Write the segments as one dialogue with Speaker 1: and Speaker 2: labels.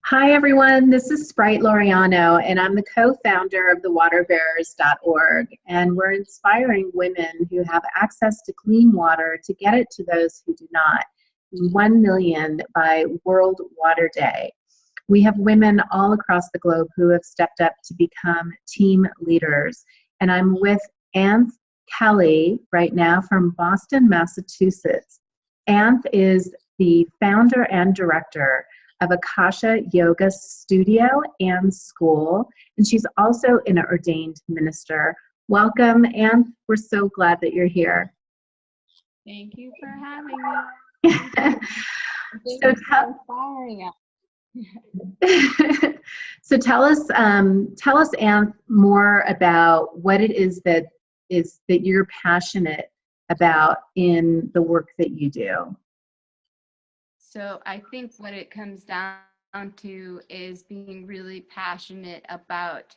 Speaker 1: Hi, everyone. This is Sprite Loriano, and I'm the co-founder of the Waterbearers.org. And we're inspiring women who have access to clean water to get it to those who do not. 1 million by World Water Day. We have women all across the globe who have stepped up to become team leaders. And I'm with Anth Kelly right now from Boston, Massachusetts. Anth is the founder and director of Akasha Yoga Studio and School, and she's also an ordained minister. Welcome, Anth. We're so glad that you're here.
Speaker 2: Thank you for having me.
Speaker 1: So so tell us, Anth, more about what it is that you're passionate about in the work that you do.
Speaker 2: So I think what it comes down to is being really passionate about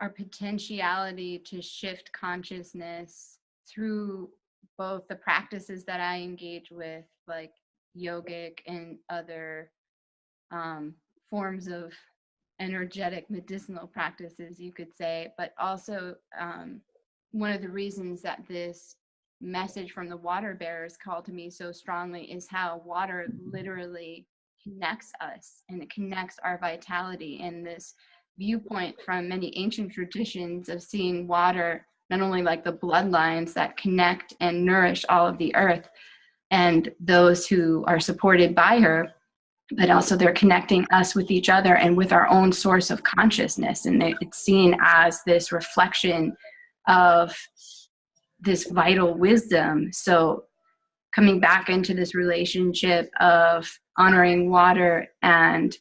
Speaker 2: our potentiality to shift consciousness through both the practices that I engage with, like yogic and other forms of energetic medicinal practices, you could say, but also one of the reasons that this message from the Waterbearers called to me so strongly is how water literally connects us, and it connects our vitality. And this viewpoint from many ancient traditions of seeing water not only like the bloodlines that connect and nourish all of the earth and those who are supported by her, but also they're connecting us with each other and with our own source of consciousness. And it's seen as this reflection of this vital wisdom. So coming back into this relationship of honoring water and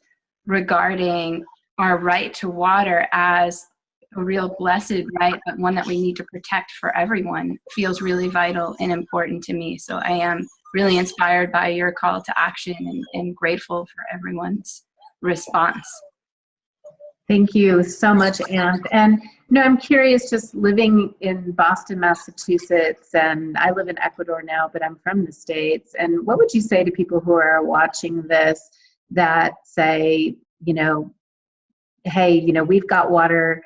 Speaker 2: regarding our right to water as a real blessed right, but one that we need to protect for everyone, feels really vital and important to me. So I am really inspired by your call to action and grateful for everyone's response.
Speaker 1: Thank you so much, Anth. And I'm curious, just living in Boston, Massachusetts, and I live in Ecuador now, but I'm from the States. And what would you say to people who are watching this that say, hey, we've got water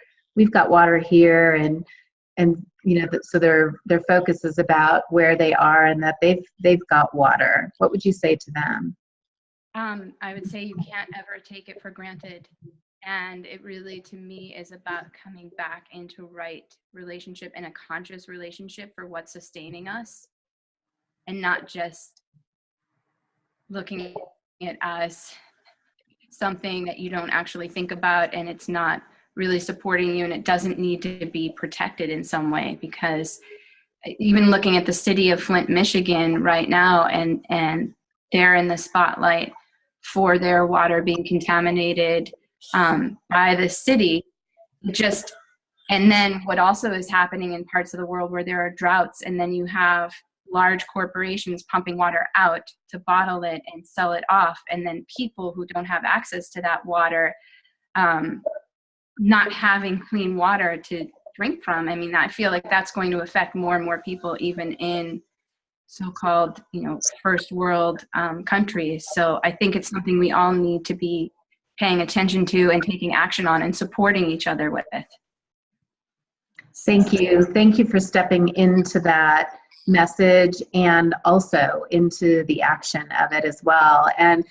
Speaker 1: here, and so their focus is about where they are and that they've got water. What would you say to them?
Speaker 2: I would say you can't ever take it for granted. And it really, to me, is about coming back into right relationship and a conscious relationship for what's sustaining us, and not just looking at it as something that you don't actually think about and it's not really supporting you and it doesn't need to be protected in some way. Because even looking at the city of Flint, Michigan right now, and they're in the spotlight for their water being contaminated by the city, and then what also is happening in parts of the world where there are droughts, and then you have large corporations pumping water out to bottle it and sell it off, and then people who don't have access to that water not having clean water to drink from. I mean, I feel like that's going to affect more and more people, even in so-called first world countries. So I think it's something we all need to be paying attention to and taking action on and supporting each other with.
Speaker 1: Thank you. Thank you for stepping into that message and also into the action of it as well. And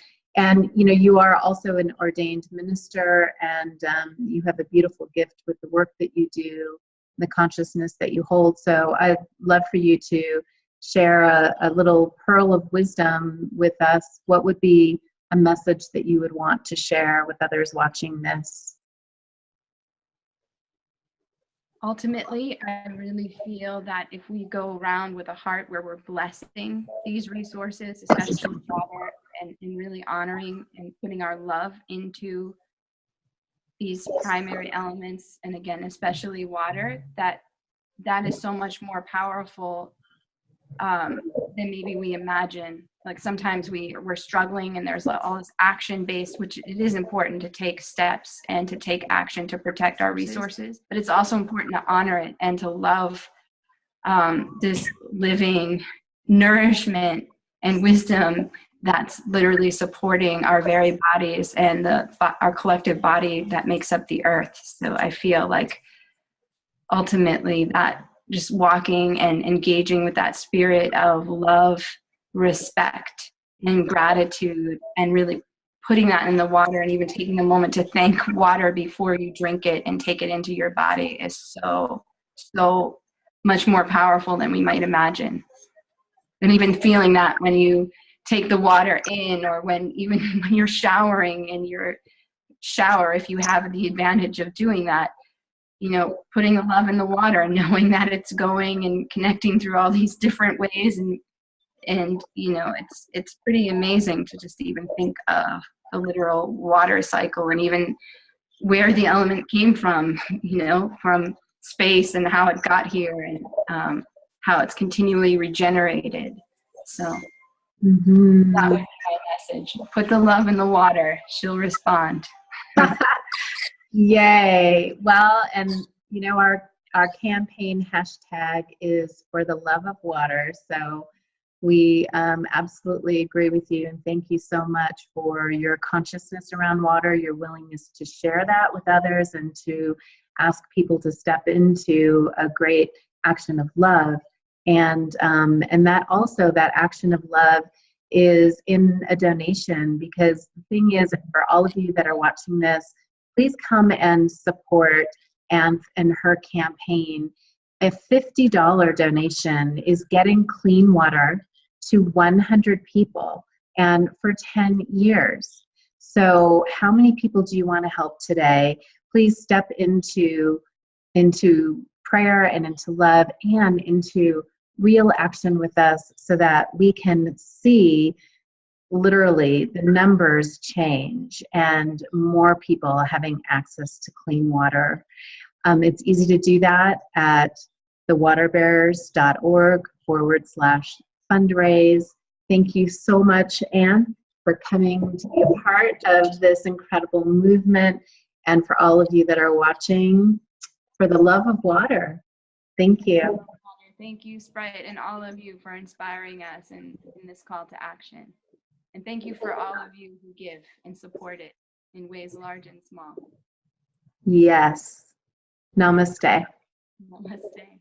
Speaker 1: you are also an ordained minister, and you have a beautiful gift with the work that you do, the consciousness that you hold. So I'd love for you to share a little pearl of wisdom with us. What would be a message that you would want to share with others watching this?
Speaker 2: Ultimately, I really feel that if we go around with a heart where we're blessing these resources, especially water, and really honoring and putting our love into these primary elements, and again, especially water, that is so much more powerful than maybe we imagine. Like sometimes we're struggling and there's all this action based, which it is important to take steps and to take action to protect our resources, but it's also important to honor it and to love this living nourishment and wisdom that's literally supporting our very bodies and our collective body that makes up the earth. So I feel like ultimately that just walking and engaging with that spirit of love, respect, and gratitude, and really putting that in the water, and even taking a moment to thank water before you drink it and take it into your body is so, so much more powerful than we might imagine. And even feeling that when you take the water in, or when you're showering in your shower, if you have the advantage of doing that, putting the love in the water and knowing that it's going and connecting through all these different ways, and it's pretty amazing to just even think of the literal water cycle, and even where the element came from, from space, and how it got here, and how it's continually regenerated. So that would be my message. Put the love in the water, she'll respond.
Speaker 1: Yay. Well, and our campaign hashtag is for the love of water. So we absolutely agree with you, and thank you so much for your consciousness around water, your willingness to share that with others, and to ask people to step into a great action of love. And that also, that action of love is in a donation, because the thing is, for all of you that are watching this, please come and support and her campaign. A $50 donation is getting clean water to 100 people, and for 10 years. So how many people do you want to help today? Please step into prayer and into love and into real action with us, so that we can see literally the numbers change and more people having access to clean water. It's easy to do that at thewaterbearers.org/fundraise. Thank you so much, Anne, for coming to be a part of this incredible movement, and for all of you that are watching, for the love of water. Thank you.
Speaker 2: Thank you, Sprite, and all of you for inspiring us in this call to action. And thank you for all of you who give and support it in ways large and small.
Speaker 1: Yes. Namaste.
Speaker 2: Namaste.